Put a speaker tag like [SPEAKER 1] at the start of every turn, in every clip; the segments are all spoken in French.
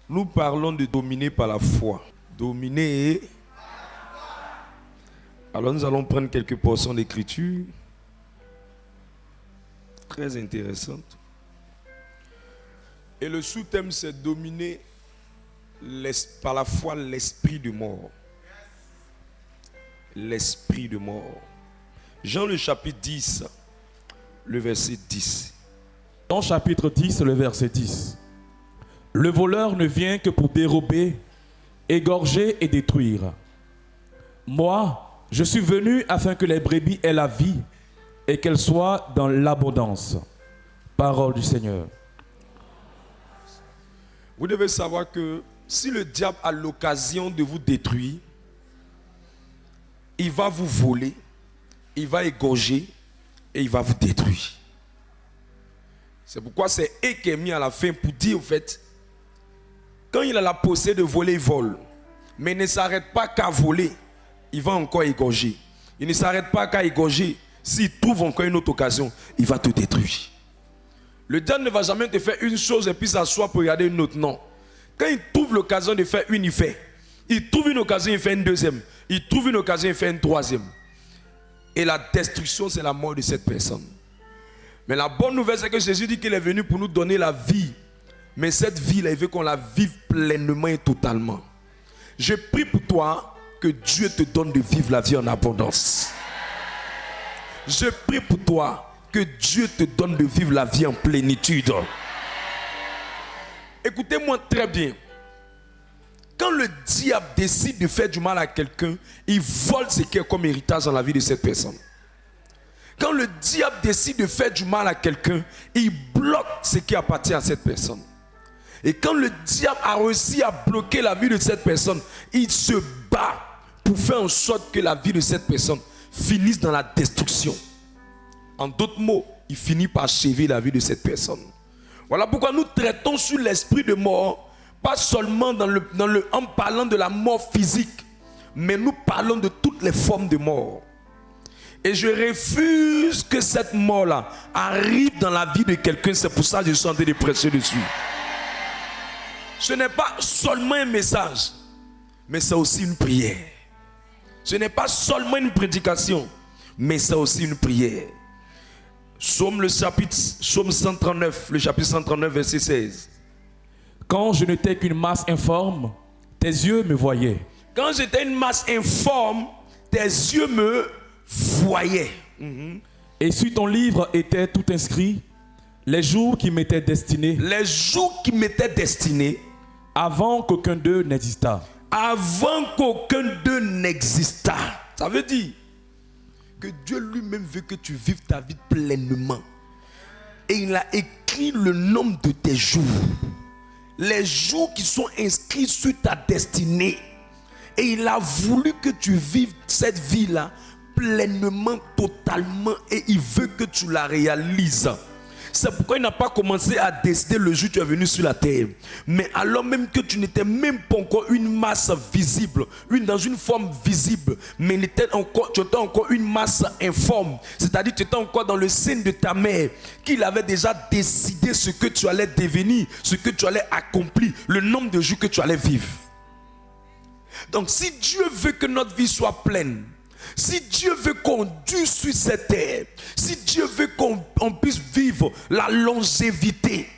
[SPEAKER 1] Nous parlons de dominer par la foi. Dominer et... Alors nous allons prendre quelques portions d'écriture très intéressantes. Et le sous-thème c'est dominer par la foi l'esprit de mort. L'esprit de mort. Jean le chapitre 10, le verset 10.
[SPEAKER 2] Jean chapitre 10, le verset 10. Le voleur ne vient que pour dérober, égorger et détruire. Moi, je suis venu afin que les brebis aient la vie et qu'elles soient dans l'abondance. Parole du Seigneur.
[SPEAKER 1] Vous devez savoir que si le diable a l'occasion de vous détruire, il va vous voler, il va égorger et il va vous détruire. C'est pourquoi c'est « et » qui est mis à la fin pour dire, en fait, quand il a la possibilité de voler, il vole. Mais il ne s'arrête pas qu'à voler, il va encore égorger. Il ne s'arrête pas qu'à égorger. S'il trouve encore une autre occasion, il va te détruire. Le diable ne va jamais te faire une chose et puis s'asseoir pour regarder une autre. Non. Quand il trouve l'occasion de faire une, il fait. Il trouve une occasion, il fait une deuxième. Il trouve une occasion, il fait une troisième. Et la destruction, c'est la mort de cette personne. Mais la bonne nouvelle, c'est que Jésus dit qu'il est venu pour nous donner la vie. Mais cette vie-là, il veut qu'on la vive pleinement et totalement. Je prie pour toi que Dieu te donne de vivre la vie en abondance. Je prie pour toi que Dieu te donne de vivre la vie en plénitude. Écoutez-moi très bien. Quand le diable décide de faire du mal à quelqu'un, il vole ce qui est comme héritage dans la vie de cette personne. Quand le diable décide de faire du mal à quelqu'un, il bloque ce qui appartient à cette personne. Et quand le diable a réussi à bloquer la vie de cette personne, il se bat pour faire en sorte que la vie de cette personne finisse dans la destruction. En d'autres mots, il finit par achever la vie de cette personne. Voilà pourquoi nous traitons sur l'esprit de mort, pas seulement en parlant de la mort physique, mais nous parlons de toutes les formes de mort. Et je refuse que cette mort-là arrive dans la vie de quelqu'un. C'est pour ça que je suis en train de prêcher dessus. Ce n'est pas seulement un message, mais c'est aussi une prière. Ce n'est pas seulement une prédication, mais c'est aussi une prière. Psaume 139, le chapitre 139, verset 16.
[SPEAKER 2] Quand je n'étais qu'une masse informe, tes yeux me voyaient.
[SPEAKER 1] Quand j'étais une masse informe, tes yeux me voyaient.
[SPEAKER 2] Et sur ton livre étaient tout inscrits les jours qui m'étaient destinés.
[SPEAKER 1] Les jours qui m'étaient destinés.
[SPEAKER 2] Avant qu'aucun d'eux n'existât.
[SPEAKER 1] Avant qu'aucun d'eux n'existât. Ça veut dire que Dieu lui-même veut que tu vives ta vie pleinement. Et il a écrit le nombre de tes jours. Les jours qui sont inscrits sur ta destinée. Et il a voulu que tu vives cette vie-là pleinement, totalement. Et il veut que tu la réalises. C'est pourquoi il n'a pas commencé à décider le jour où tu es venu sur la terre. Mais alors même que tu n'étais même pas encore une masse visible, dans une forme visible, mais tu étais encore une masse informe. C'est-à-dire que tu étais encore dans le sein de ta mère, qu'il avait déjà décidé ce que tu allais devenir, ce que tu allais accomplir, le nombre de jours que tu allais vivre. Donc si Dieu veut que notre vie soit pleine, si Dieu veut qu'on dure sur cette terre, si Dieu veut qu'on puisse vivre la longévité,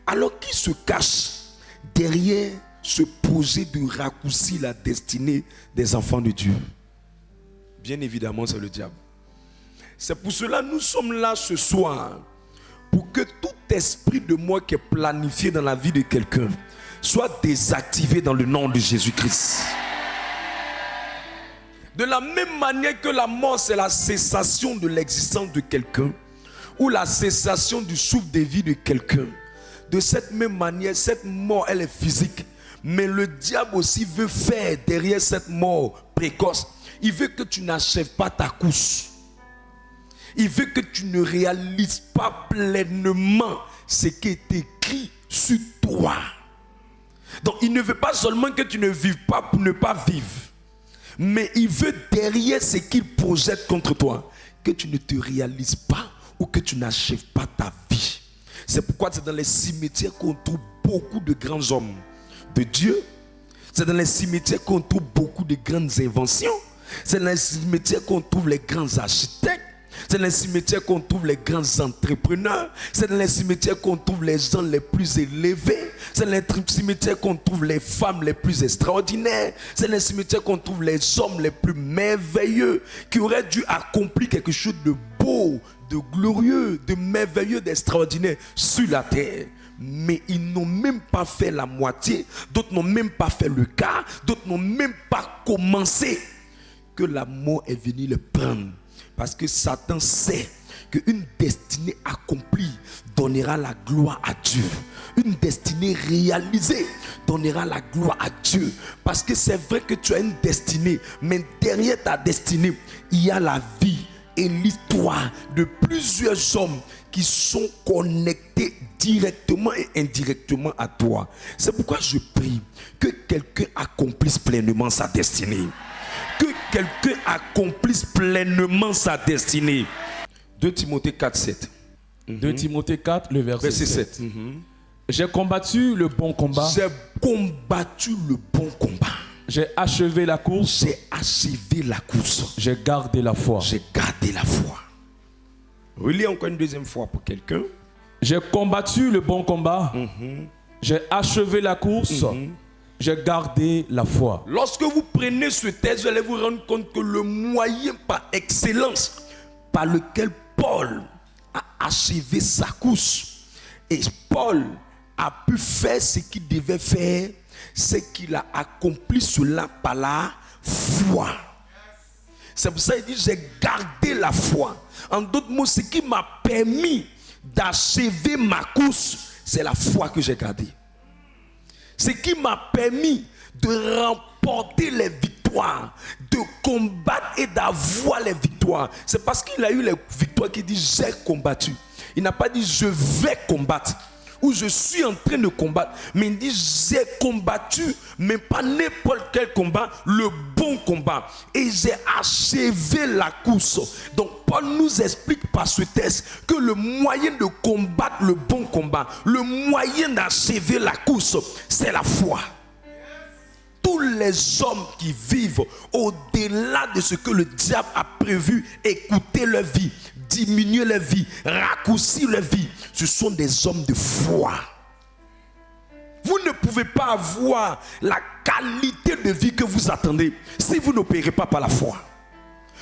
[SPEAKER 1] alors qui se cache derrière ce projet de raccourcir la destinée des enfants de Dieu? Bien évidemment, c'est le diable. C'est pour cela que nous sommes là ce soir, pour que tout esprit de mort qui est planifié dans la vie de quelqu'un soit désactivé dans le nom de Jésus-Christ. De la même manière que la mort, c'est la cessation de l'existence de quelqu'un, ou la cessation du souffle de vie de quelqu'un. De cette même manière, cette mort, elle est physique. Mais le diable aussi veut faire derrière cette mort précoce, il veut que tu n'achèves pas ta course. Il veut que tu ne réalises pas pleinement ce qui est écrit sur toi. Donc il ne veut pas seulement que tu ne vives pas pour ne pas vivre. Mais il veut derrière ce qu'il projette contre toi, que tu ne te réalises pas ou que tu n'achèves pas ta vie. C'est pourquoi c'est dans les cimetières qu'on trouve beaucoup de grands hommes, de Dieu. C'est dans les cimetières qu'on trouve beaucoup de grandes inventions. C'est dans les cimetières qu'on trouve les grands architectes. C'est dans les cimetières qu'on trouve les grands entrepreneurs. C'est dans les cimetières qu'on trouve les gens les plus élevés. C'est dans les cimetières qu'on trouve les femmes les plus extraordinaires. C'est dans les cimetières qu'on trouve les hommes les plus merveilleux qui auraient dû accomplir quelque chose de beau, de glorieux, de merveilleux, d'extraordinaire sur la terre. Mais ils n'ont même pas fait la moitié. D'autres n'ont même pas fait le quart. D'autres n'ont même pas commencé. Que la mort est venue les prendre. Parce que Satan sait qu'une destinée accomplie donnera la gloire à Dieu. Une destinée réalisée donnera la gloire à Dieu. Parce que c'est vrai que tu as une destinée, mais derrière ta destinée, il y a la vie et l'histoire de plusieurs hommes qui sont connectés directement et indirectement à toi. C'est pourquoi je prie que quelqu'un accomplisse pleinement sa destinée. Que quelqu'un accomplisse pleinement sa destinée. 2 Timothée 4, 7.
[SPEAKER 2] 2 Timothée 4, le verset 7. J'ai combattu le bon combat.
[SPEAKER 1] J'ai combattu le bon combat.
[SPEAKER 2] J'ai achevé la course.
[SPEAKER 1] J'ai achevé la course.
[SPEAKER 2] J'ai gardé la foi.
[SPEAKER 1] J'ai gardé la foi. Relis encore une deuxième fois pour quelqu'un.
[SPEAKER 2] J'ai combattu le bon combat. J'ai achevé la course. J'ai gardé la foi.
[SPEAKER 1] Lorsque vous prenez ce texte, vous allez vous rendre compte que le moyen par excellence par lequel Paul a achevé sa course, et Paul a pu faire ce qu'il devait faire, c'est qu'il a accompli cela par la foi. C'est pour ça qu'il dit j'ai gardé la foi. En d'autres mots, ce qui m'a permis d'achever ma course, c'est la foi que j'ai gardée. Ce qui m'a permis de remporter les victoires, de combattre et d'avoir les victoires. C'est parce qu'il a eu les victoires qu'il dit j'ai combattu. Il n'a pas dit je vais combattre ou je suis en train de combattre, mais il dit j'ai combattu, mais pas n'importe quel combat, le bon combat. Et j'ai achevé la course. Donc Paul nous explique par ce texte que le moyen de combattre le bon combat, le moyen d'achever la course, c'est la foi. Tous les hommes qui vivent au-delà de ce que le diable a prévu, écouter leur vie, diminuer leur vie, raccourcir leur vie, ce sont des hommes de foi. Vous ne pouvez pas avoir la qualité de vie que vous attendez si vous n'opérez pas par la foi.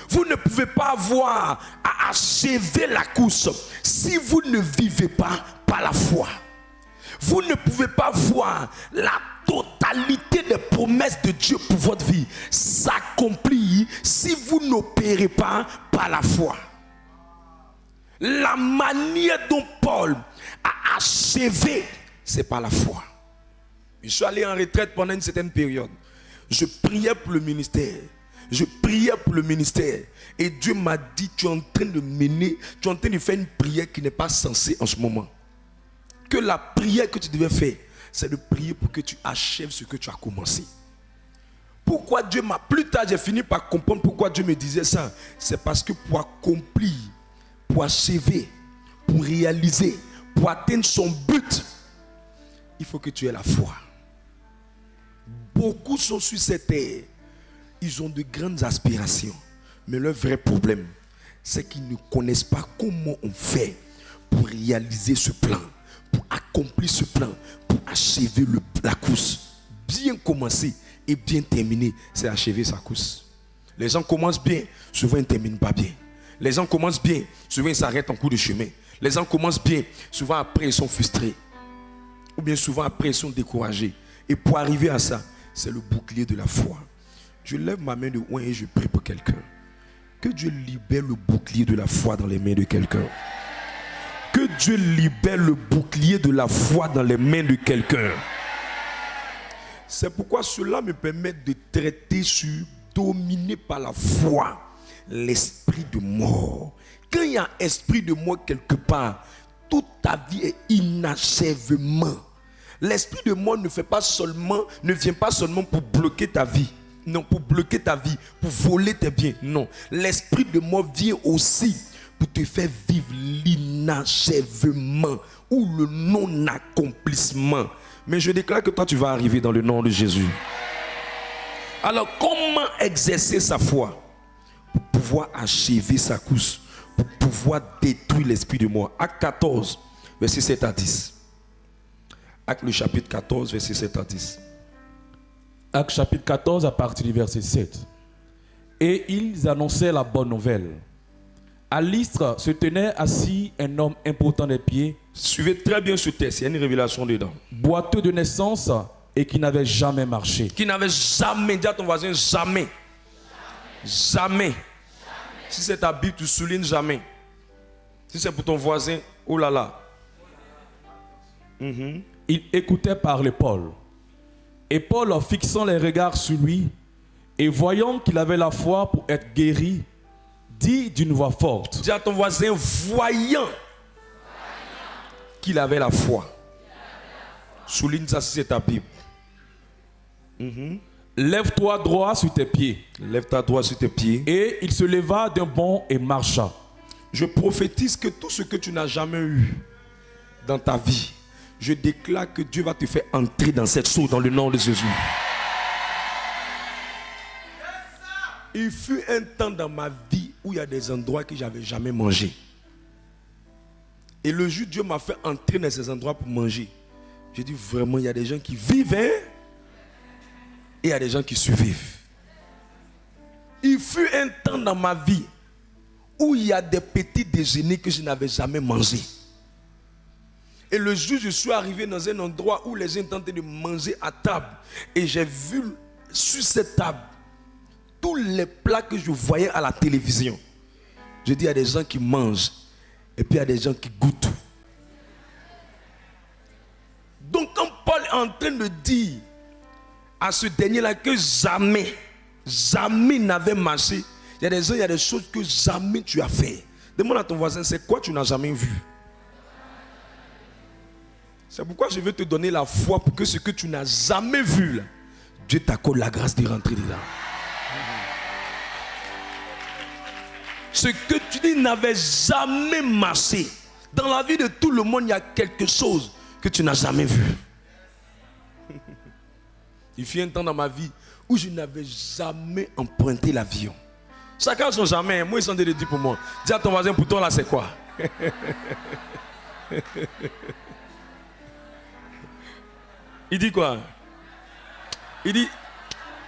[SPEAKER 1] Vous ne pouvez pas avoir à achever la course si vous ne vivez pas par la foi. Vous ne pouvez pas voir la totalité des promesses de Dieu pour votre vie s'accomplir si vous n'opérez pas par la foi. La manière dont Paul a achevé, c'est par la foi. Je suis allé en retraite pendant une certaine période. Je priais pour le ministère. Je priais pour le ministère. Et Dieu m'a dit, tu es en train de mener, tu es en train de faire une prière qui n'est pas censée en ce moment. Que la prière que tu devais faire, c'est de prier pour que tu achèves ce que tu as commencé. Pourquoi Dieu m'a... Plus tard, j'ai fini par comprendre pourquoi Dieu me disait ça. C'est parce que pour accomplir, pour achever, pour réaliser, pour atteindre son but, il faut que tu aies la foi. Beaucoup sont sur cette terre. Ils ont de grandes aspirations. Mais leur vrai problème, c'est qu'ils ne connaissent pas comment on fait pour réaliser ce plan, pour accomplir ce plan, pour achever la course. Bien commencer et bien terminer, c'est achever sa course. Les gens commencent bien, souvent ils ne terminent pas bien. Les gens commencent bien, souvent ils s'arrêtent en cours de chemin. Les gens commencent bien, souvent après ils sont frustrés. Ou bien souvent après ils sont découragés. Et pour arriver à ça, c'est le bouclier de la foi. Je lève ma main de loin et je prie pour quelqu'un. Que Dieu libère le bouclier de la foi dans les mains de quelqu'un. Que Dieu libère le bouclier de la foi dans les mains de quelqu'un. C'est pourquoi cela me permet de traiter sur, dominé par la foi, l'esprit de mort. Quand il y a un esprit de mort quelque part, toute ta vie est inachèvement. L'esprit de mort ne vient pas seulement pour bloquer ta vie. Non, pour bloquer ta vie, pour voler tes biens. Non, l'esprit de mort vient aussi pour te faire vivre l'inachèvement ou le non-accomplissement. Mais je déclare que toi, tu vas arriver dans le nom de Jésus. Alors, comment exercer sa foi? Pour pouvoir achever sa course, pour pouvoir détruire l'esprit de mort. Acte 14, verset 7 à 10. Acte le chapitre 14, verset 7 à 10.
[SPEAKER 2] Acte chapitre 14 à partir du verset 7. Et ils annonçaient la bonne nouvelle. À Lystre se tenait assis un homme impotent des pieds.
[SPEAKER 1] Suivez très bien ce texte, il y a une révélation dedans.
[SPEAKER 2] Boiteux de naissance et qui n'avait jamais marché.
[SPEAKER 1] Qui n'avait jamais, dis à ton voisin, jamais. Jamais. Si c'est ta Bible, tu soulignes jamais. Si c'est pour ton voisin, oh là là.
[SPEAKER 2] Il écoutait parler Paul. Et Paul, en fixant les regards sur lui, et voyant qu'il avait la foi pour être guéri, dit d'une voix forte.
[SPEAKER 1] Dis à ton voisin, voyant qu'il avait la foi. Souligne ça si c'est ta Bible.
[SPEAKER 2] Lève-toi droit sur tes pieds.
[SPEAKER 1] Lève-toi droit sur tes pieds.
[SPEAKER 2] Et il se leva d'un bond et marcha.
[SPEAKER 1] Je prophétise que tout ce que tu n'as jamais eu dans ta vie, je déclare que Dieu va te faire entrer dans cette chose dans le nom de Jésus. Il fut un temps dans ma vie où il y a des endroits que je n'avais jamais mangé. Et le jour Dieu m'a fait entrer dans ces endroits pour manger. J'ai dit vraiment, il y a des gens qui vivent, hein? Et il y a des gens qui survivent. Il fut un temps dans ma vie où il y a des petits déjeuners que je n'avais jamais mangés. Et le jour je suis arrivé dans un endroit où les gens étaient en train de manger à table. Et j'ai vu sur cette table tous les plats que je voyais à la télévision. Je dis, il y a des gens qui mangent. Et puis il y a des gens qui goûtent. Donc quand Paul est en train de dire à ce dernier-là que jamais n'avait marché. Il y a des gens, il y a des choses que jamais tu as fait. Demande à ton voisin, c'est quoi tu n'as jamais vu? C'est pourquoi je veux te donner la foi pour que ce que tu n'as jamais vu, là, Dieu t'accorde la grâce de rentrer dedans. Ce que tu dis n'avait jamais marché. Dans la vie de tout le monde, il y a quelque chose que tu n'as jamais vu. Il fut un temps dans ma vie où je n'avais jamais emprunté l'avion. Chacun son jamais. Moi, ils sont de dire pour moi. Dis à ton voisin, pour toi, là, c'est quoi? Il dit quoi? Il dit,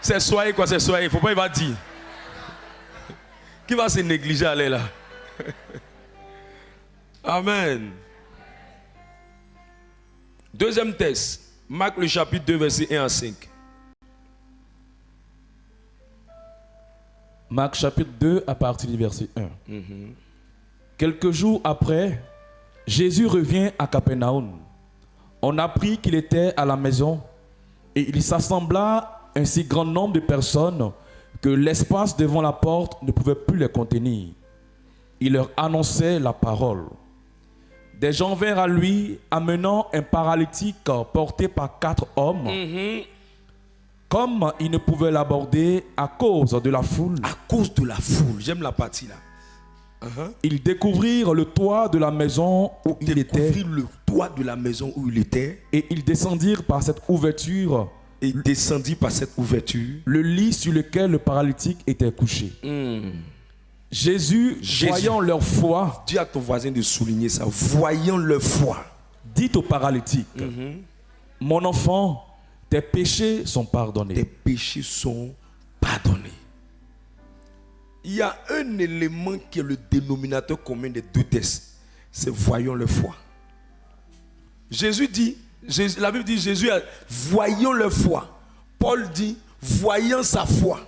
[SPEAKER 1] c'est soyez quoi, c'est soyez. Il ne faut pas, il va dire. Qui va se négliger aller là? Amen. Deuxième texte. Marc le chapitre 2, verset 1 à 5.
[SPEAKER 2] Marc chapitre 2 à partir du verset 1. Quelques jours après, Jésus revient à Capernaum. On apprit qu'il était à la maison et il s'assembla un si grand nombre de personnes que l'espace devant la porte ne pouvait plus les contenir. Il leur annonçait la parole. Des gens vinrent à lui amenant un paralytique porté par 4 hommes. Comme ils ne pouvaient l'aborder à cause de la foule.
[SPEAKER 1] À cause de la foule, j'aime la partie là.
[SPEAKER 2] Ils découvrirent le toit de la maison où il était.
[SPEAKER 1] Le toit de la maison où il était.
[SPEAKER 2] Et ils descendirent par cette ouverture.
[SPEAKER 1] Et il descendit par cette ouverture.
[SPEAKER 2] Le lit sur lequel le paralytique était couché. Jésus, voyant leur foi.
[SPEAKER 1] Dis à ton voisin de souligner ça. Voyant leur foi.
[SPEAKER 2] Dit au paralytique. Mon enfant, tes péchés sont pardonnés.
[SPEAKER 1] Tes péchés sont pardonnés. Il y a un élément qui est le dénominateur commun des deux textes. C'est voyons leur foi. Jésus dit, la Bible dit, Jésus a voyons leur foi. Paul dit, voyant sa foi.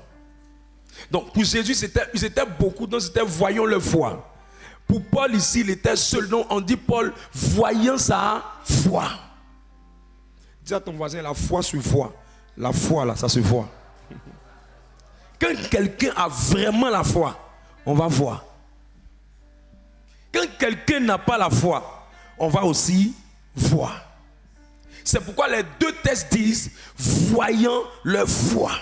[SPEAKER 1] Donc pour Jésus, c'était beaucoup, donc c'était voyons leur foi. Pour Paul ici, il était seul, donc on dit Paul, voyant sa foi. Dis à ton voisin, la foi se voit. La foi là, ça se voit. Quand quelqu'un a vraiment la foi, on va voir. Quand quelqu'un n'a pas la foi, on va aussi voir. C'est pourquoi les deux textes disent, voyant leur foi.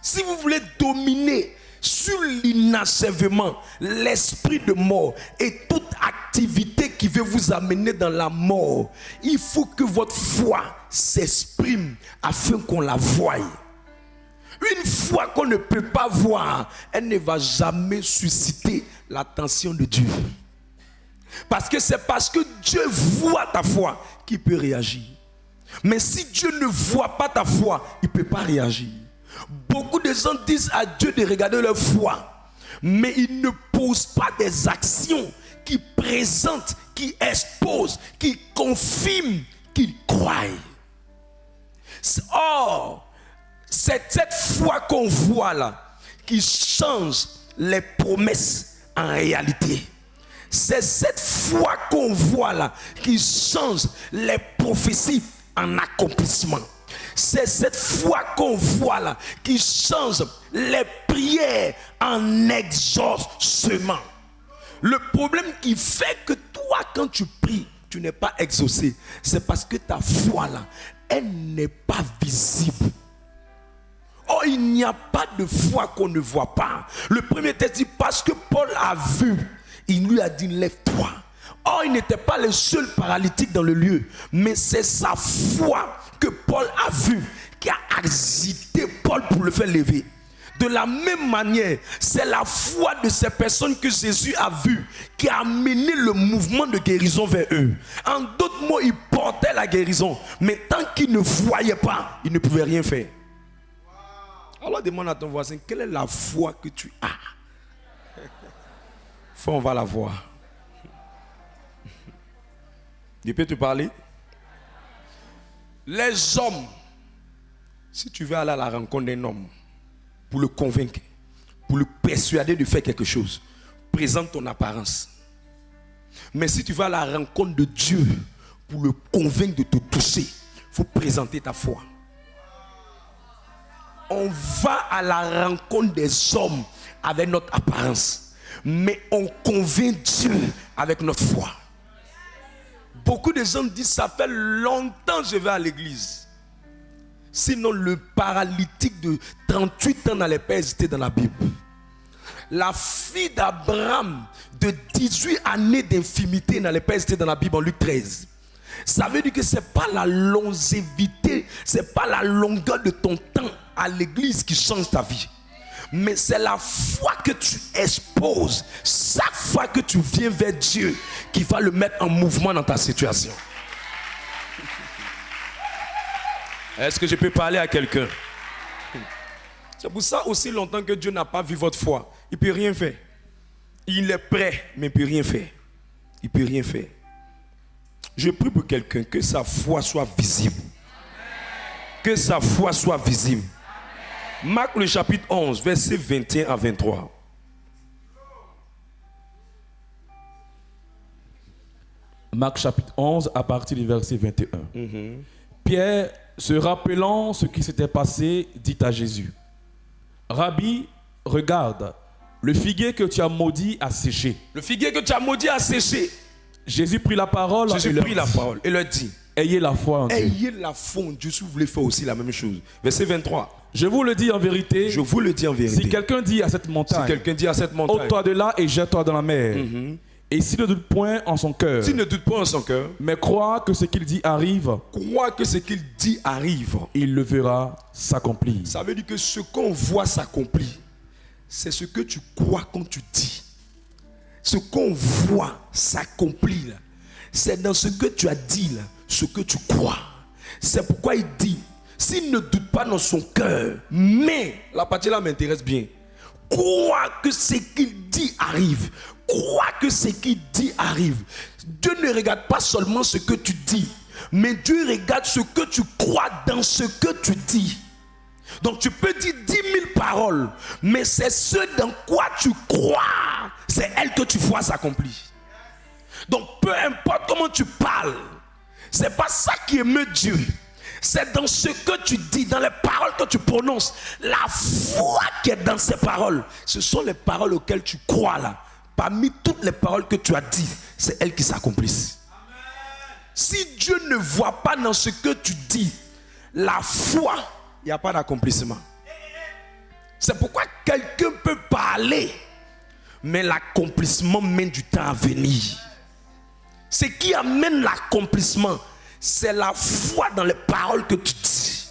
[SPEAKER 1] Si vous voulez dominer sur l'inachèvement, l'esprit de mort et toute activité qui qui veut vous amener dans la mort. Il faut que votre foi s'exprime afin qu'on la voie. Une foi qu'on ne peut pas voir, elle ne va jamais susciter l'attention de Dieu. Parce que c'est parce que Dieu voit ta foi qu'il peut réagir. Mais si Dieu ne voit pas ta foi, il ne peut pas réagir. Beaucoup de gens disent à Dieu de regarder leur foi, mais ils ne posent pas des actions qui présentent, qui exposent, qui confirment qu'ils croient. Or, c'est cette foi qu'on voit là qui change les promesses en réalité. C'est cette foi qu'on voit là qui change les prophéties en accomplissement. C'est cette foi qu'on voit là qui change les prières en exaucement. Le problème qui fait que toi, quand tu pries, tu n'es pas exaucé, c'est parce que ta foi là, elle n'est pas visible. Oh, il n'y a pas de foi qu'on ne voit pas. Le premier texte dit parce que Paul a vu, il lui a dit lève-toi. Oh, il n'était pas le seul paralytique dans le lieu, mais c'est sa foi que Paul a vu qui a agité Paul pour le faire lever. De la même manière, c'est la foi de ces personnes que Jésus a vues qui a amené le mouvement de guérison vers eux. En d'autres mots, ils portaient la guérison, mais tant qu'ils ne voyaient pas, ils ne pouvaient rien faire. Alors demande à ton voisin, quelle est la foi que tu as? Faut on va la voir. Je peux te parler? Les hommes, si tu veux aller à la rencontre d'un homme, pour le convaincre, pour le persuader de faire quelque chose, présente ton apparence. Mais si tu vas à la rencontre de Dieu, pour le convaincre de te toucher, il faut présenter ta foi. On va à la rencontre des hommes avec notre apparence, mais on convainc Dieu avec notre foi. Beaucoup de gens disent, ça fait longtemps que je vais à l'église. Sinon, le paralytique de 38 ans n'allait pas hésiter dans la Bible. La fille d'Abraham de 18 années d'infirmité n'allait pas hésiter dans la Bible en Luc 13. Ça veut dire que ce n'est pas la longévité, ce n'est pas la longueur de ton temps à l'église qui change ta vie. Mais c'est la foi que tu exposes, chaque fois que tu viens vers Dieu, qui va le mettre en mouvement dans ta situation. Est-ce que je peux parler à quelqu'un? C'est pour ça aussi longtemps que Dieu n'a pas vu votre foi. Il ne peut rien faire. Il est prêt, mais il ne peut rien faire. Il ne peut rien faire. Je prie pour quelqu'un que sa foi soit visible. Que sa foi soit visible. Marc le chapitre 11, versets 21 à 23.
[SPEAKER 2] Marc chapitre 11, à partir du verset 21. Pierre, se rappelant ce qui s'était passé, dit à Jésus, « Rabbi, regarde, le figuier que tu as maudit a séché. »
[SPEAKER 1] Le figuier que tu as maudit a séché.
[SPEAKER 2] Jésus prit la parole
[SPEAKER 1] et leur dit,
[SPEAKER 2] ayez la foi en Dieu.
[SPEAKER 1] Ayez la foi en Dieu si vous voulez faire aussi la même chose. Verset 23.
[SPEAKER 2] Je vous le dis en vérité.
[SPEAKER 1] Je vous le dis en vérité.
[SPEAKER 2] Si quelqu'un dit à cette montagne, ôte-toi de là et jette-toi dans la mer. Et s'il ne doute point en son cœur, mais croit que ce qu'il dit arrive, il le verra s'accomplir.
[SPEAKER 1] Ça veut dire que ce qu'on voit s'accomplir, c'est ce que tu crois quand tu dis. Ce qu'on voit s'accomplir, c'est dans ce que tu as dit, là, ce que tu crois. C'est pourquoi il dit, s'il ne doute pas dans son cœur, mais, la partie là m'intéresse bien, crois que ce qu'il dit arrive. Crois que ce qu'il dit arrive. Dieu ne regarde pas seulement ce que tu dis, mais Dieu regarde ce que tu crois dans ce que tu dis. Donc tu peux dire 10 000 paroles, mais c'est ce dans quoi tu crois, c'est elle que tu vois s'accomplir. Donc peu importe comment tu parles, c'est pas ça qui émeut Dieu. C'est dans ce que tu dis, dans les paroles que tu prononces, la foi qui est dans ces paroles. Ce sont les paroles auxquelles tu crois là. Parmi toutes les paroles que tu as dites, c'est elles qui s'accomplissent. Si Dieu ne voit pas dans ce que tu dis la foi, il n'y a pas d'accomplissement. C'est pourquoi quelqu'un peut parler, mais l'accomplissement met du temps à venir. Ce qui amène l'accomplissement, c'est la foi dans les paroles que tu dis.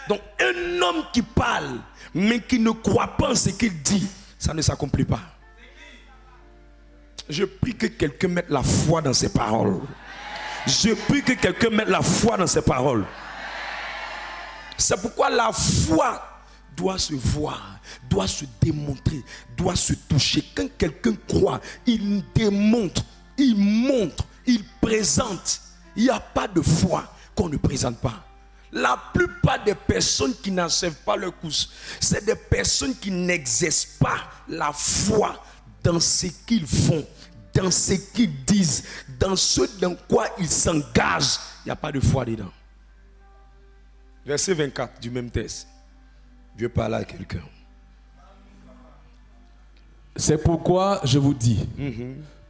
[SPEAKER 1] Donc un homme qui parle, mais qui ne croit pas en ce qu'il dit, ça ne s'accomplit pas. Je prie que quelqu'un mette la foi dans ses paroles. Je prie que quelqu'un mette la foi dans ses paroles. C'est pourquoi la foi doit se voir, doit se démontrer, doit se toucher. Quand quelqu'un croit, il démontre, il montre, il présente. Il n'y a pas de foi qu'on ne présente pas. La plupart des personnes qui n'achèvent pas leur course, c'est des personnes qui n'exercent pas la foi dans ce qu'ils font, dans ce qu'ils disent, dans ce dans quoi ils s'engagent. Il n'y a pas de foi dedans. Verset 24 du même texte. Dieu parle à quelqu'un.
[SPEAKER 2] C'est pourquoi je vous dis,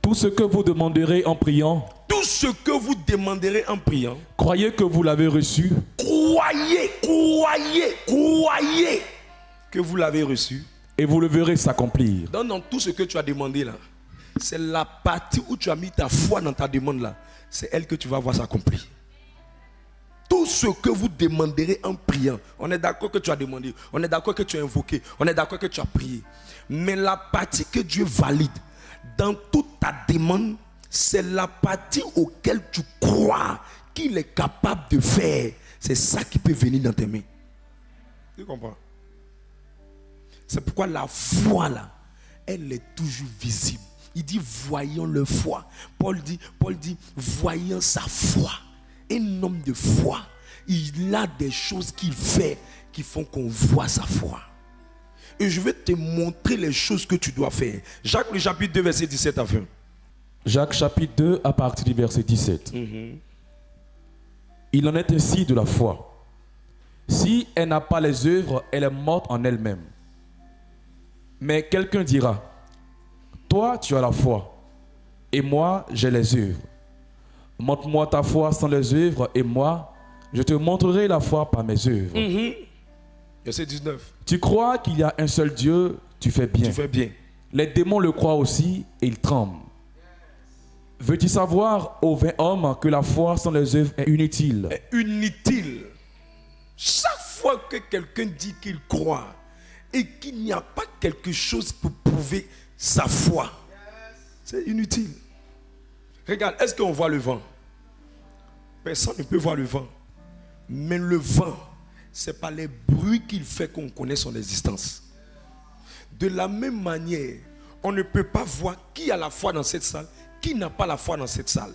[SPEAKER 2] tout ce que vous demanderez en priant,
[SPEAKER 1] tout ce que vous demanderez en priant,
[SPEAKER 2] croyez que vous l'avez reçu.
[SPEAKER 1] Croyez que vous l'avez reçu.
[SPEAKER 2] Et vous le verrez s'accomplir.
[SPEAKER 1] Donc dans tout ce que tu as demandé là, c'est la partie où tu as mis ta foi dans ta demande là. C'est elle que tu vas voir s'accomplir. Tout ce que vous demanderez en priant, on est d'accord que tu as demandé, on est d'accord que tu as invoqué, on est d'accord que tu as prié. Mais la partie que Dieu valide dans toute ta demande, c'est la partie auquel tu crois qu'il est capable de faire. C'est ça qui peut venir dans tes mains. Tu comprends? C'est pourquoi la foi là, elle est toujours visible. Il dit voyons le foi. Paul dit voyons sa foi. Un homme de foi, il a des choses qu'il fait qui font qu'on voit sa foi. Et je vais te montrer les choses que tu dois faire. Jacques le chapitre 2 verset 17 à 20.
[SPEAKER 2] Jacques chapitre 2 à partir du verset 17. Il en est ainsi de la foi. Si elle n'a pas les œuvres, elle est morte en elle-même. Mais quelqu'un dira, toi tu as la foi, et moi j'ai les œuvres. Montre-moi ta foi sans les œuvres, et moi je te montrerai la foi par mes œuvres.
[SPEAKER 1] Verset 19.
[SPEAKER 2] Tu crois qu'il y a un seul Dieu, tu fais bien.
[SPEAKER 1] Tu fais bien.
[SPEAKER 2] Les démons le croient aussi et ils tremblent. Veux-tu savoir, ô vain homme, que la foi sans les œuvres est inutile?
[SPEAKER 1] Inutile. Chaque fois que quelqu'un dit qu'il croit et qu'il n'y a pas quelque chose pour prouver sa foi, c'est inutile. Regarde, est-ce qu'on voit le vent? Personne ne peut voir le vent. Mais le vent, c'est par les bruits qu'il fait qu'on connaît son existence. De la même manière, on ne peut pas voir qui a la foi dans cette salle, qui n'a pas la foi dans cette salle.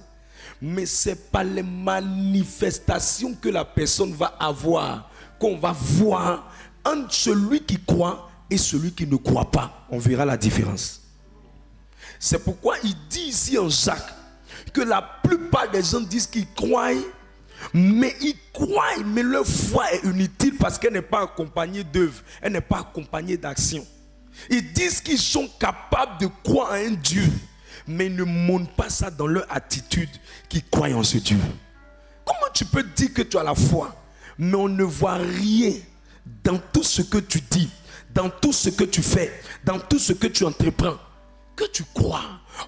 [SPEAKER 1] Mais c'est par les manifestations que la personne va avoir, qu'on va voir entre celui qui croit et celui qui ne croit pas. On verra la différence. C'est pourquoi il dit ici en Jacques que la plupart des gens disent qu'ils croient, mais ils croient, mais leur foi est inutile parce qu'elle n'est pas accompagnée d'œuvres, elle n'est pas accompagnée d'action. Ils disent qu'ils sont capables de croire en un Dieu, mais ils ne montrent pas ça dans leur attitude qu'ils croient en ce Dieu. Comment tu peux dire que tu as la foi, mais on ne voit rien dans tout ce que tu dis, dans tout ce que tu fais, dans tout ce que tu entreprends, que tu crois?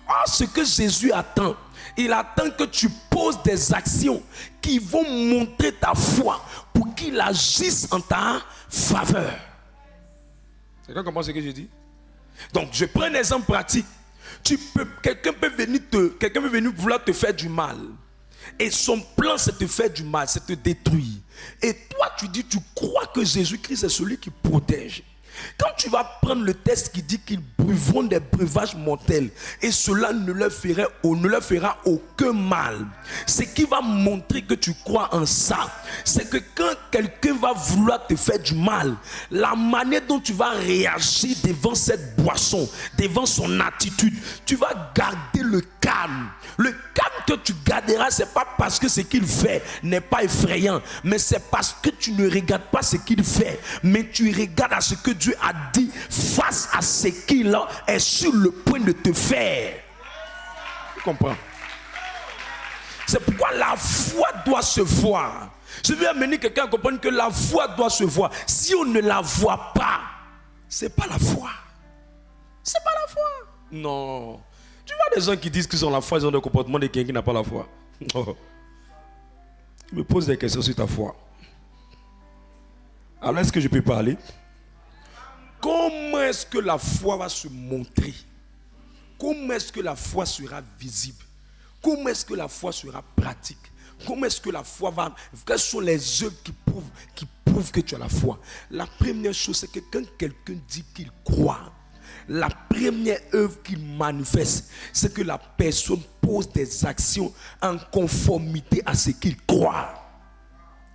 [SPEAKER 1] Or, ce que Jésus attend, il attend que tu poses des actions qui vont montrer ta foi pour qu'il agisse en ta faveur. Quelqu'un comprend ce que je dis? Donc, je prends un exemple pratique. Quelqu'un peut venir vouloir te faire du mal. Et son plan, c'est te faire du mal, c'est te détruire. Et toi, tu dis, tu crois que Jésus-Christ est celui qui protège. Quand tu vas prendre le texte qui dit qu'ils buvront des breuvages mortels et cela ne leur fera aucun mal, ce qui va montrer que tu crois en ça, c'est que quand quelqu'un va vouloir te faire du mal, la manière dont tu vas réagir devant cette boisson, devant son attitude, tu vas garder le calme. Le calme que tu garderas, c'est pas parce que ce qu'il fait n'est pas effrayant, mais c'est parce que tu ne regardes pas ce qu'il fait, mais tu regardes à ce que Dieu a dit face à ce qu'il est sur le point de te faire. Tu comprends? C'est pourquoi la foi doit se voir. Je veux amener quelqu'un à comprendre que la foi doit se voir. Si on ne la voit pas, c'est pas la foi. C'est pas la foi. Non. Tu vois des gens qui disent qu'ils ont la foi, ils ont le comportement de quelqu'un qui n'a pas la foi. Je me pose des questions sur ta foi. Alors est-ce que je peux parler? Comment est-ce que la foi va se montrer? Comment est-ce que la foi sera visible? Comment est-ce que la foi sera pratique? Comment est-ce que la foi va... Quelles sont les œuvres qui prouvent que tu as la foi? La première chose, c'est que quand quelqu'un dit qu'il croit, la première œuvre qu'il manifeste, c'est que la personne pose des actions en conformité à ce qu'il croit.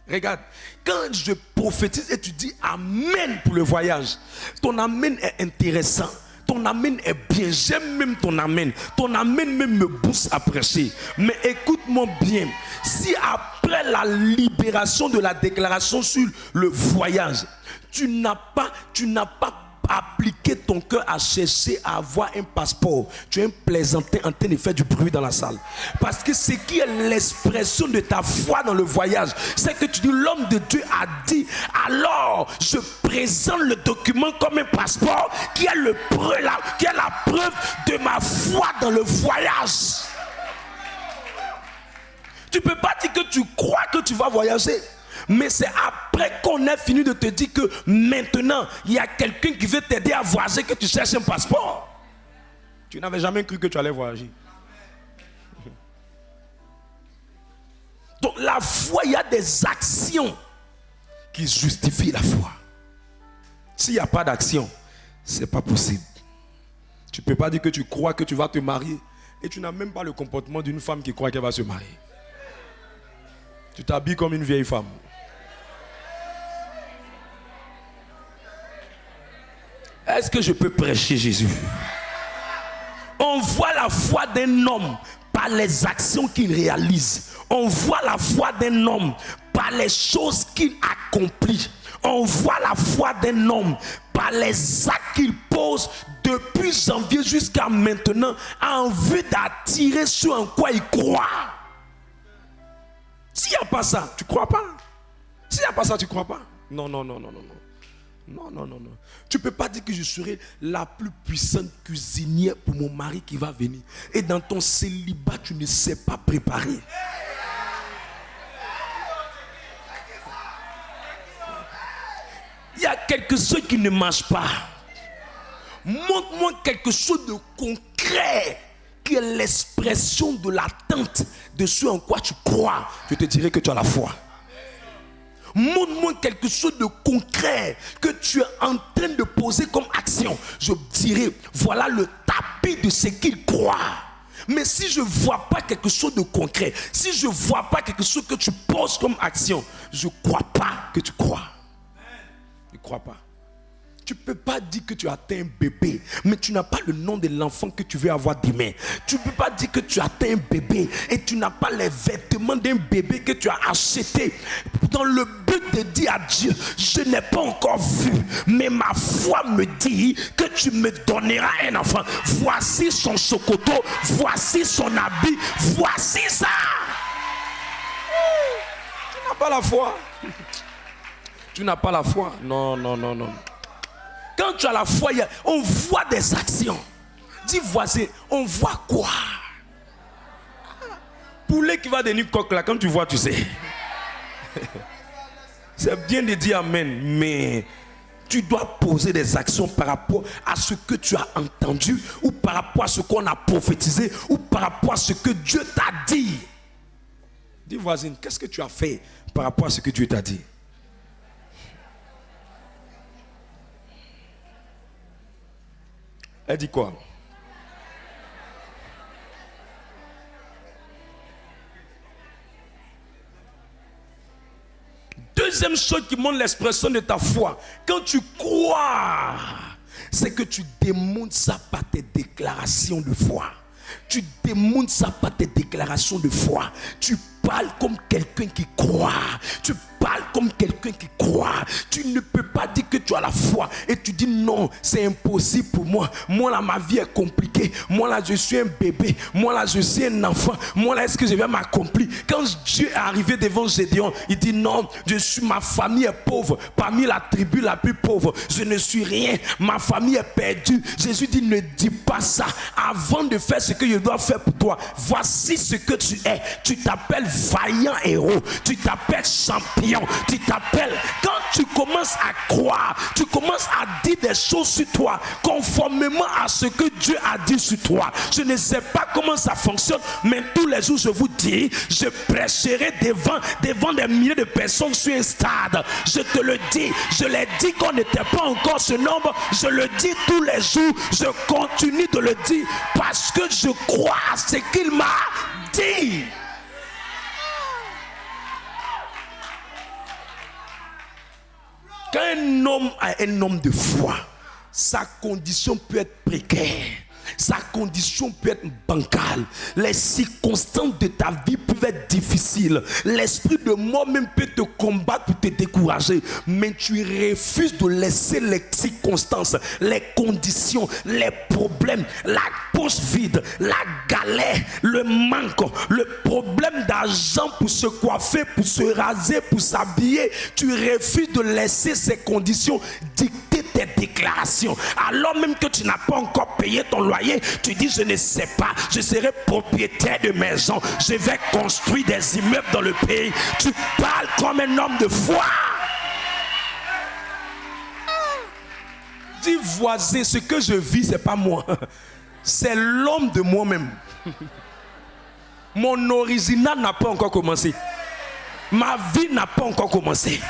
[SPEAKER 1] Regarde, quand je prophétise et tu dis Amen pour le voyage, ton Amen est intéressant. Ton Amen est bien, j'aime même ton Amen. Ton Amen même me pousse à prêcher. Mais écoute-moi bien, si après la libération de la déclaration sur le voyage, tu n'as pas appliqué ton cœur à chercher à avoir un passeport, tu es un plaisantin en train de faire du bruit dans la salle. Parce que ce qui est l'expression de ta foi dans le voyage, c'est que tu dis l'homme de Dieu a dit, alors je présente le document comme un passeport qui est la preuve de ma foi dans le voyage. Tu ne peux pas dire que tu crois que tu vas voyager. Mais c'est après qu'on ait fini de te dire que maintenant, il y a quelqu'un qui veut t'aider à voyager que tu cherches un passeport. Tu n'avais jamais cru que tu allais voyager. Donc la foi, il y a des actions qui justifient la foi. S'il n'y a pas d'action, ce n'est pas possible. Tu ne peux pas dire que tu crois que tu vas te marier et tu n'as même pas le comportement d'une femme qui croit qu'elle va se marier. Tu t'habilles comme une vieille femme. Est-ce que je peux prêcher Jésus? On voit la foi d'un homme par les actions qu'il réalise. On voit la foi d'un homme par les choses qu'il accomplit. On voit la foi d'un homme par les actes qu'il pose depuis janvier jusqu'à maintenant en vue d'attirer ce en quoi il croit. S'il n'y a pas ça, tu ne crois pas. S'il n'y a pas ça, tu ne crois pas. Non. Non. Tu ne peux pas dire que je serai la plus puissante cuisinière pour mon mari qui va venir. Et dans ton célibat, tu ne sais pas préparer. Il y a quelque chose qui ne marche pas. Montre-moi quelque chose de concret qui est l'expression de l'attente de ce en quoi tu crois. Je te dirai que tu as la foi. Montre-moi quelque chose de concret que tu es en train de poser comme action. Je dirai, voilà le tapis de ce qu'il croit. Mais si je ne vois pas quelque chose de concret, si je ne vois pas quelque chose que tu poses comme action, je ne crois pas que tu crois. Je ne crois pas. Tu ne peux pas dire que tu as atteint un bébé, mais tu n'as pas le nom de l'enfant que tu veux avoir demain. Tu ne peux pas dire que tu as atteint un bébé et tu n'as pas les vêtements d'un bébé que tu as acheté dans le but de dire à Dieu, je n'ai pas encore vu, mais ma foi me dit que tu me donneras un enfant. Voici son sokoto, voici son habit, voici ça. Tu n'as pas la foi. Tu n'as pas la foi. Non. Quand tu as la foi, on voit des actions. Dis voisin, on voit quoi? Poulet qui va devenir coq là, quand tu vois, tu sais. C'est bien de dire amen, mais tu dois poser des actions par rapport à ce que tu as entendu, ou par rapport à ce qu'on a prophétisé, ou par rapport à ce que Dieu t'a dit. Dis voisin, qu'est-ce que tu as fait par rapport à ce que Dieu t'a dit? Elle dit quoi? Deuxième chose qui montre l'expression de ta foi, quand tu crois, c'est que tu démontres ça par tes déclarations de foi. Tu démontres ça par tes déclarations de foi. Tu parles comme quelqu'un qui croit. Tu parles comme quelqu'un qui croit. Tu ne peux pas dire que tu as la foi et tu dis non, c'est impossible pour moi. Moi là, ma vie est compliquée. Moi là, je suis un bébé. Moi là, je suis un enfant. Moi là, est-ce que je vais m'accomplir? Quand Dieu est arrivé devant Gédéon, il dit non, ma famille est pauvre. Parmi la tribu la plus pauvre, je ne suis rien. Ma famille est perdue. Jésus dit ne dis pas ça. Avant de faire ce que je dois faire pour toi, voici ce que tu es. Tu t'appelles vaillant héros. Tu t'appelles champion. Tu t'appelles. Quand tu commences à croire, tu commences à dire des choses sur toi conformément à ce que Dieu a dit sur toi. Je ne sais pas comment ça fonctionne, mais tous les jours je vous dis, je prêcherai devant des milliers de personnes sur un stade. Je te le dis, je l'ai dit qu'on n'était pas encore ce nombre, je le dis tous les jours, je continue de le dire parce que je crois à ce qu'il m'a dit. Quand un homme a un homme de foi, sa condition peut être précaire. Sa condition peut être bancale. Les circonstances de ta vie peuvent être difficiles. L'esprit de mort même peut te combattre pour te décourager. Mais tu refuses de laisser les circonstances, les conditions, les problèmes, la poche vide, la galère, le manque, le problème d'argent pour se coiffer, pour se raser, pour s'habiller. Tu refuses de laisser ces conditions dicter tes déclarations. Alors même que tu n'as pas encore payé ton loyer, tu dis je ne sais pas, je serai propriétaire de maison, je vais construire des immeubles dans le pays. Tu parles comme un homme de foi. Dis voisin, ce que je vis c'est pas moi, c'est l'homme de moi-même. Mon original n'a pas encore commencé. Ma vie n'a pas encore commencé.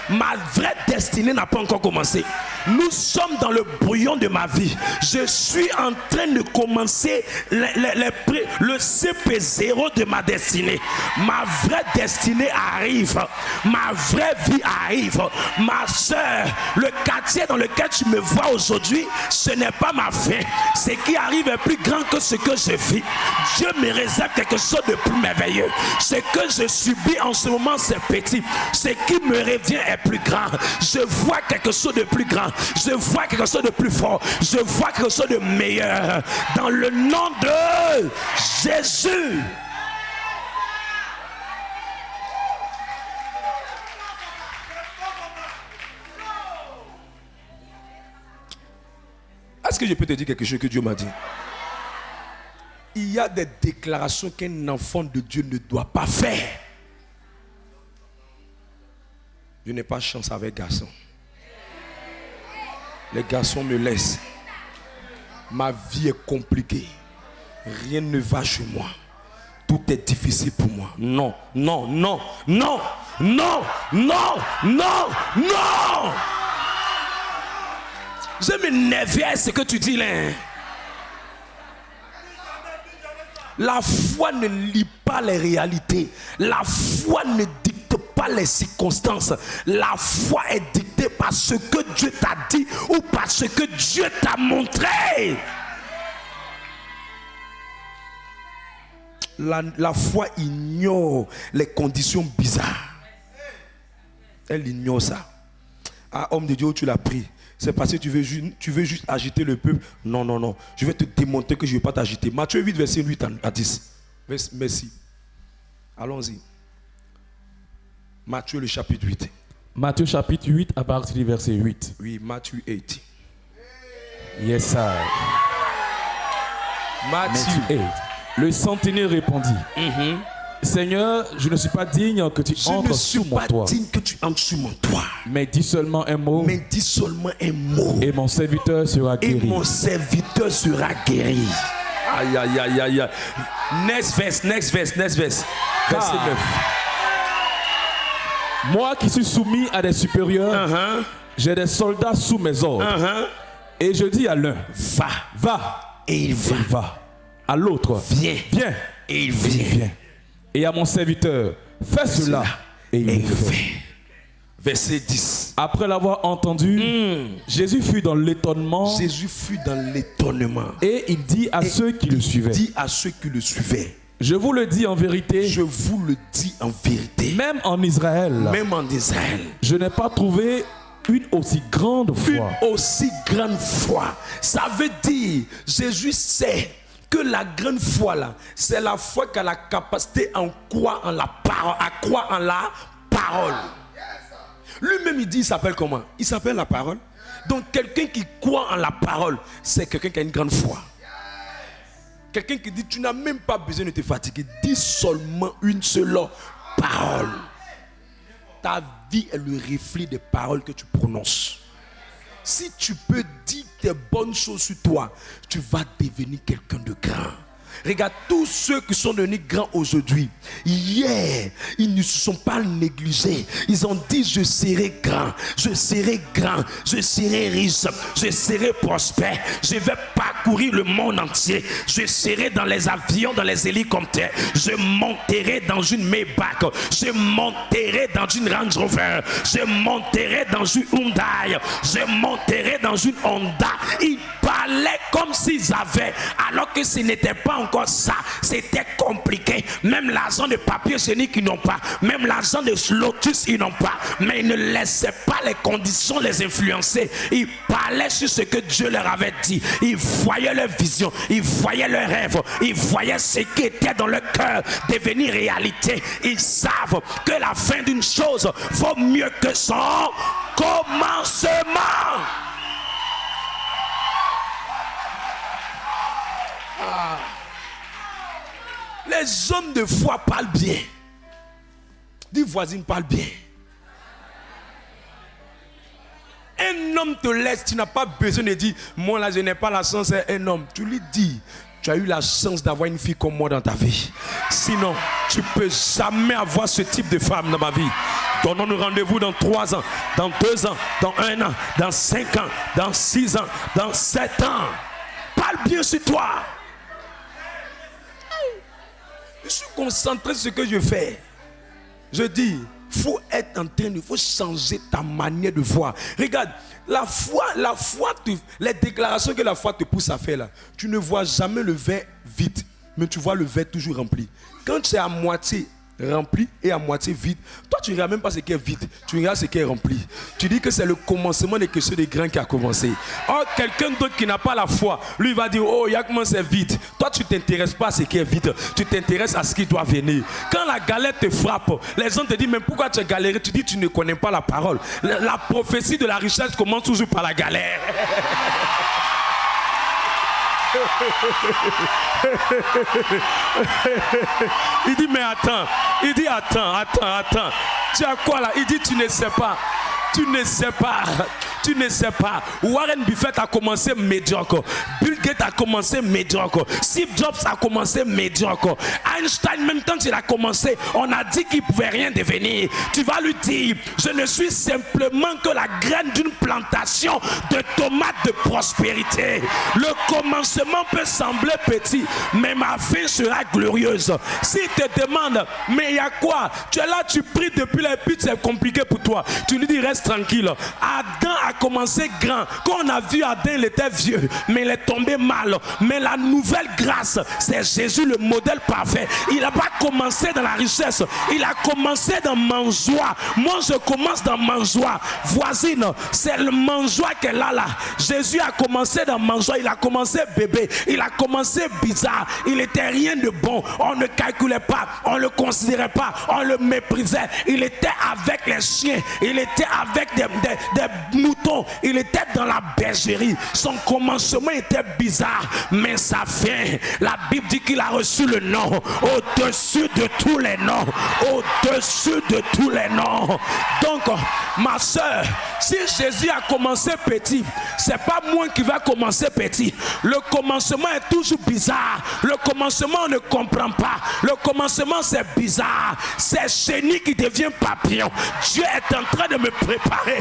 [SPEAKER 1] Ma vraie destinée n'a pas encore commencé. Nous sommes dans le brouillon de ma vie. Je suis en train de commencer le CP0 de ma destinée. Ma vraie destinée arrive. Ma vraie vie arrive. Ma soeur, le quartier dans lequel tu me vois aujourd'hui, ce n'est pas ma fin. Ce qui arrive est plus grand que ce que je vis. Dieu me réserve quelque chose de plus merveilleux. Ce que je subis en ce moment, c'est petit. Ce qui me revient est plus grand. Je vois quelque chose de plus grand. Je vois quelque chose de plus fort. Je vois quelque chose de meilleur. Dans le nom de Jésus. Est-ce que je peux te dire quelque chose que Dieu m'a dit? Il y a des déclarations qu'un enfant de Dieu ne doit pas faire. Je n'ai pas chance avec garçon. Les garçons me laissent. Ma vie est compliquée. Rien ne va chez moi. Tout est difficile pour moi. Non, non, non, non, non, non, non, non. Je m'énerve à ce que tu dis là. La foi ne lit pas les réalités. La foi ne dicte pas les circonstances. La foi est dictée par ce que Dieu t'a dit ou par ce que Dieu t'a montré. La foi ignore les conditions bizarres. Elle ignore ça. Ah, homme de Dieu, tu l'as pris. C'est parce que tu veux juste agiter le peuple. Non, non, non. Je vais te démontrer que je ne vais pas t'agiter. Matthieu 8, verset 8 à 10. Merci. Allons-y. Matthieu, le chapitre 8.
[SPEAKER 2] Matthieu, chapitre 8, à partir du verset 8.
[SPEAKER 1] Oui, Matthieu 8.
[SPEAKER 2] Yes, sir.
[SPEAKER 1] Matthieu
[SPEAKER 2] 8. Le centenier répondit. Seigneur, je ne suis pas digne que tu entres sous mon toit.
[SPEAKER 1] Je ne suis pas digne que tu entres sous mon toit.
[SPEAKER 2] Mais dis seulement un mot.
[SPEAKER 1] Mais dis seulement un mot.
[SPEAKER 2] Et mon serviteur sera guéri.
[SPEAKER 1] Et mon serviteur sera guéri. Aïe, aïe, aïe, aïe. Next verse. Verset 9.
[SPEAKER 2] Moi qui suis soumis à des supérieurs, j'ai des soldats sous mes ordres. Et je dis à l'un, va.
[SPEAKER 1] Et il va.
[SPEAKER 2] Et il va. À l'autre, viens.
[SPEAKER 1] Et il vient.
[SPEAKER 2] Et à mon serviteur, fais cela. Et il le fait.
[SPEAKER 1] Verset 10.
[SPEAKER 2] Après l'avoir entendu, Jésus fut dans l'étonnement.
[SPEAKER 1] Et il dit
[SPEAKER 2] à ceux qui le suivaient.
[SPEAKER 1] Dit à ceux qui le suivaient.
[SPEAKER 2] Je vous le dis en vérité,
[SPEAKER 1] je vous le dis en vérité,
[SPEAKER 2] même en Israël,
[SPEAKER 1] même en Israël,
[SPEAKER 2] je n'ai pas trouvé une aussi grande foi.
[SPEAKER 1] une aussi grande foi. Ça veut dire, Jésus sait que la grande foi là, c'est la foi qui a la capacité à croire en la parole, à croire en la parole. Lui-même il dit, il s'appelle comment? Il s'appelle la parole. Donc quelqu'un qui croit en la parole, c'est quelqu'un qui a une grande foi. Quelqu'un qui dit, tu n'as même pas besoin de te fatiguer, dis seulement une seule parole. Ta vie est le reflet des paroles que tu prononces. Si tu peux dire des bonnes choses sur toi, tu vas devenir quelqu'un de grand. Regarde, tous ceux qui sont devenus grands aujourd'hui, hier, ils ne se sont pas négligés. Ils ont dit, je serai grand, je serai grand, je serai riche, je serai prospère, je vais parcourir le monde entier, je serai dans les avions, dans les hélicoptères, je monterai dans une Maybach, je monterai dans une Range Rover, je monterai dans une Hyundai, je monterai dans une Honda. Ils parlaient comme s'ils avaient, alors que ce n'était pas encore ça, c'était compliqué. Même l'argent de papier hygiénique ils n'ont pas, même l'argent de Lotus ils n'ont pas, mais ils ne laissaient pas les conditions les influencer. Ils parlaient sur ce que Dieu leur avait dit, ils voyaient leur vision, ils voyaient leurs rêves, ils voyaient ce qui était dans leur cœur devenir réalité. Ils savent que la fin d'une chose vaut mieux que son commencement. Les hommes de foi parlent bien. Dis voisine, parle bien. Un homme te laisse, tu n'as pas besoin de dire, moi là je n'ai pas la chance, c'est un homme. Tu lui dis, tu as eu la chance d'avoir une fille comme moi dans ta vie. Sinon, tu ne peux jamais avoir ce type de femme dans ma vie. Donnons-nous rendez-vous dans 3 ans, dans 2 ans, dans 1 an, dans 5 ans, dans 6 ans, dans 7 ans. Parle bien sur toi. Je suis concentré sur ce que je fais. Je dis, il faut être en train de, faut changer ta manière de voir. Regarde, la foi, les déclarations que la foi te pousse à faire là, tu ne vois jamais le verre vide, mais tu vois le verre toujours rempli. Quand tu es à moitié rempli et à moitié vide, toi tu ne regardes même pas ce qui est vide, tu regardes ce qui est rempli. Tu dis que c'est le commencement de quelque chose de grand qui a commencé. Or quelqu'un d'autre qui n'a pas la foi, lui va dire, oh Yakman c'est vide. Toi tu ne t'intéresses pas à ce qui est vide, tu t'intéresses à ce qui doit venir. Quand la galère te frappe, les gens te disent, mais pourquoi tu as galéré? Tu dis, tu ne connais pas la parole. La prophétie de la richesse commence toujours par la galère. Il dit mais attends, il dit attends. Tu as quoi là? Il dit tu ne sais pas. Tu ne sais pas. Warren Buffett a commencé médiocre. Bill Gates a commencé médiocre. Steve Jobs a commencé médiocre. Einstein, même quand il a commencé, on a dit qu'il ne pouvait rien devenir. Tu vas lui dire, je ne suis simplement que la graine d'une plantation de tomates de prospérité. Le commencement peut sembler petit, mais ma fin sera glorieuse. S'il te demande, mais il y a quoi? Tu es là, tu pries depuis la pute, c'est compliqué pour toi. Tu lui dis, reste tranquille. Adam a commencé grand. Quand on a vu Adam, il était vieux, mais il est tombé mal. Mais la nouvelle grâce, c'est Jésus, le modèle parfait. Il n'a pas commencé dans la richesse, il a commencé dans mangeoire. Moi, je commence dans mangeoire. Voisine, c'est le mangeoire qu'elle a là. Jésus a commencé dans mangeoire, il a commencé bébé, il a commencé bizarre. Il n'était rien de bon. On ne calculait pas, on ne le considérait pas, on le méprisait. Il était avec les chiens, il était avec des moutons, il était dans la bergerie. Son commencement était bizarre, mais sa fin, la Bible dit qu'il a reçu le nom au-dessus de tous les noms, au-dessus de tous les noms. Donc ma soeur, si Jésus a commencé petit, c'est pas moi qui va commencer petit. Le commencement est toujours bizarre. Le commencement on ne comprend pas. Le commencement c'est bizarre. C'est chenille qui devient papillon. Dieu est en train de me préparer.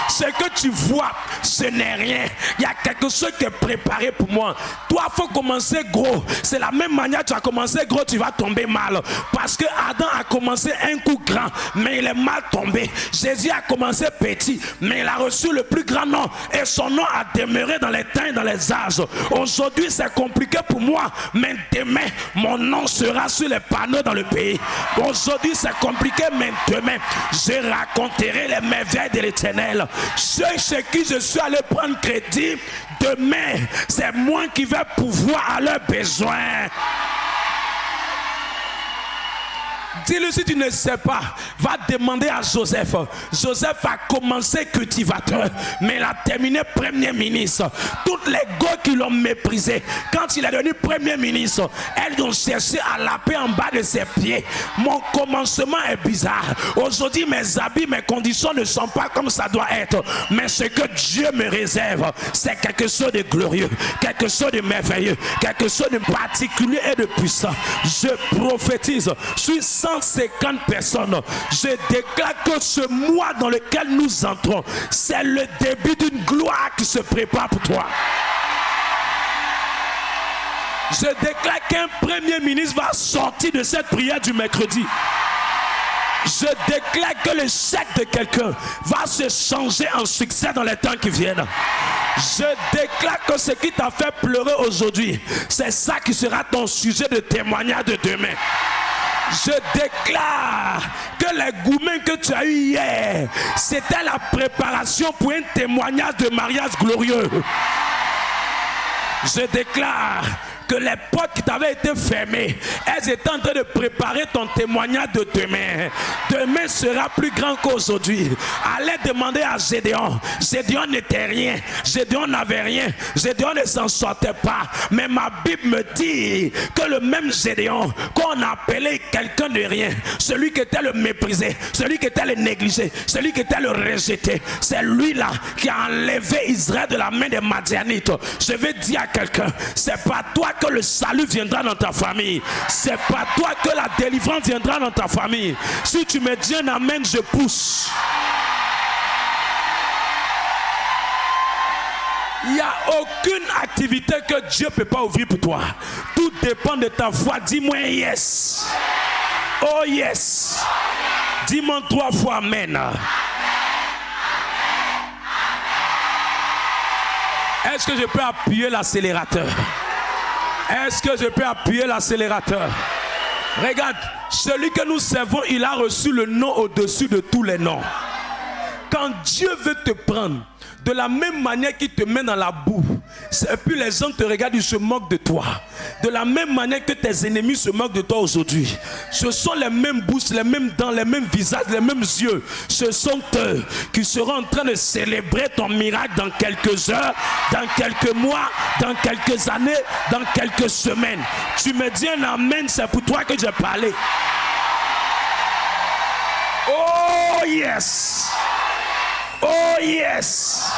[SPEAKER 1] Ce que tu vois, ce n'est rien. Il y a quelque chose qui est préparé pour moi. Toi, il faut commencer gros. C'est la même manière, tu as commencé gros, tu vas tomber mal. Parce que Adam a commencé un coup grand, mais il est mal tombé. Jésus a commencé petit, mais il a reçu le plus grand nom. Et son nom a demeuré dans les temps et dans les âges. Aujourd'hui, c'est compliqué pour moi, mais demain, mon nom sera sur les panneaux dans le pays. Aujourd'hui, c'est compliqué, mais demain, je raconterai les merveilles de l'Éternel. Ceux chez qui je suis allé prendre crédit, demain, c'est moi qui vais pouvoir à leurs besoins. Dis-le si tu ne sais pas. Va demander à Joseph. Joseph a commencé cultivateur, mais il a terminé premier ministre. Toutes les go qui l'ont méprisé, quand il est devenu premier ministre, elles ont cherché à laper en bas de ses pieds. Mon commencement est bizarre. Aujourd'hui, mes habits, mes conditions ne sont pas comme ça doit être. Mais ce que Dieu me réserve, c'est quelque chose de glorieux, quelque chose de merveilleux, quelque chose de particulier et de puissant. Je prophétise sur 150 personnes. Je déclare que ce mois dans lequel nous entrons, c'est le début d'une gloire qui se prépare pour toi. Je déclare qu'un premier ministre va sortir de cette prière du mercredi. Je déclare que le chèque de quelqu'un va se changer en succès dans les temps qui viennent. Je déclare que ce qui t'a fait pleurer aujourd'hui, c'est ça qui sera ton sujet de témoignage de demain. Je déclare que les gourmets que tu as eu hier, c'était la préparation pour un témoignage de mariage glorieux. Je déclare que les portes qui t'avaient été fermées, elles étaient en train de préparer ton témoignage de demain. Demain sera plus grand qu'aujourd'hui. Allez demander à Gédéon. Gédéon n'était rien. Gédéon n'avait rien. Gédéon ne s'en sortait pas. Mais ma Bible me dit que le même Gédéon qu'on appelait quelqu'un de rien, celui qui était le méprisé, celui qui était le négligé, celui qui était le rejeté, c'est lui-là qui a enlevé Israël de la main des Madianites. Je vais dire à quelqu'un, c'est pas toi que le salut viendra dans ta famille. C'est pas toi que la délivrance viendra dans ta famille. Si tu me dis un amen, je pousse. Il n'y a aucune activité que Dieu ne peut pas ouvrir pour toi. Tout dépend de ta foi. Dis-moi yes. Oh yes. Dis-moi 3 fois amen. Est-ce que je peux appuyer l'accélérateur? Est-ce que je peux appuyer l'accélérateur? Regarde, celui que nous servons, il a reçu le nom au-dessus de tous les noms. Quand Dieu veut te prendre, de la même manière qu'il te met dans la boue, et puis les gens te regardent, ils se moquent de toi. De la même manière que tes ennemis se moquent de toi aujourd'hui. Ce sont les mêmes bouches, les mêmes dents, les mêmes visages, les mêmes yeux. Ce sont eux qui seront en train de célébrer ton miracle dans quelques heures, dans quelques mois, dans quelques années, dans quelques semaines. Tu me dis un amen, c'est pour toi que j'ai parlé. Oh yes! Oh yes!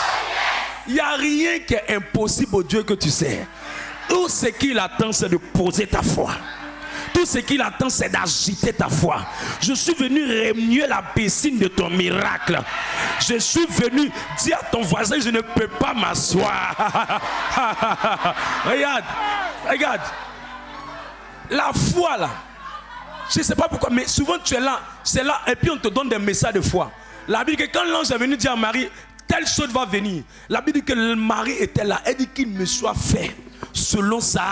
[SPEAKER 1] Il n'y a rien qui est impossible au Dieu que tu sais. Tout ce qu'il attend, c'est de poser ta foi. Tout ce qu'il attend, c'est d'agiter ta foi. Je suis venu remuer la piscine de ton miracle. Je suis venu dire à ton voisin, je ne peux pas m'asseoir. Regarde, regarde. La foi là, je ne sais pas pourquoi, mais souvent tu es là, c'est là, et puis on te donne des messages de foi. La Bible dit que quand l'ange est venu dire à Marie, telle chose va venir. La Bible dit que le mari était là. Elle dit qu'il me soit fait selon sa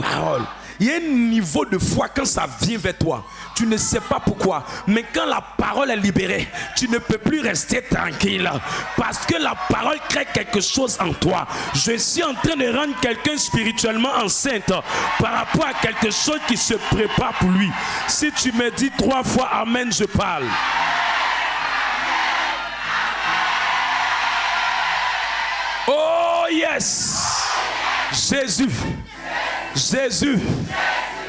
[SPEAKER 1] parole. Il y a un niveau de foi quand ça vient vers toi. Tu ne sais pas pourquoi. Mais quand la parole est libérée, tu ne peux plus rester tranquille. Parce que la parole crée quelque chose en toi. Je suis en train de rendre quelqu'un spirituellement enceinte par rapport à quelque chose qui se prépare pour lui. Si tu me dis 3 fois amen, je parle. Oh yes! Jésus. Jésus.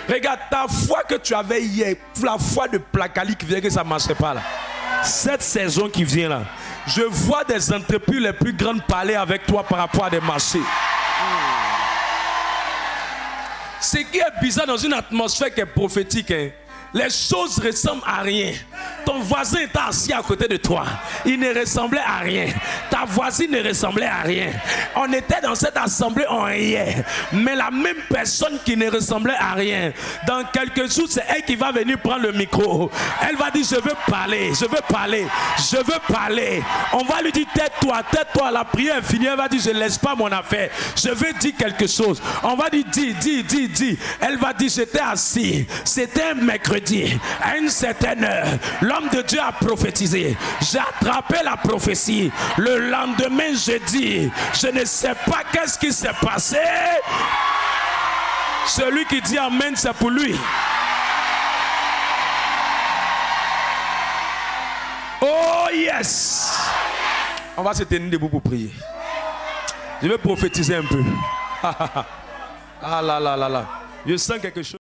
[SPEAKER 1] Regarde ta foi que tu avais hier, la foi de Placali qui vient que ça ne marchait pas là. Cette saison qui vient là, je vois des entreprises les plus grandes parler avec toi par rapport à des marchés. Ce qui est bizarre dans une atmosphère qui est prophétique, hein, les choses ressemblent à rien. Ton voisin était assis à côté de toi. Il ne ressemblait à rien. Ta voisine ne ressemblait à rien. On était dans cette assemblée, on riait. Mais la même personne qui ne ressemblait à rien, dans quelques jours, c'est elle qui va venir prendre le micro. Elle va dire, je veux parler, je veux parler, je veux parler. On va lui dire, tais-toi, la prière est finie. Elle va dire, je ne laisse pas mon affaire. Je veux dire quelque chose. On va dire, dis. Elle va dire, j'étais assis. C'était un mercredi. À une certaine heure, l'homme de Dieu a prophétisé. J'ai attrapé la prophétie. Le lendemain, jeudi, je ne sais pas qu'est-ce qui s'est passé. Celui qui dit amen, c'est pour lui. Oh yes. On va se tenir debout pour prier. Je vais prophétiser un peu. Ah là là là là. Je sens quelque chose.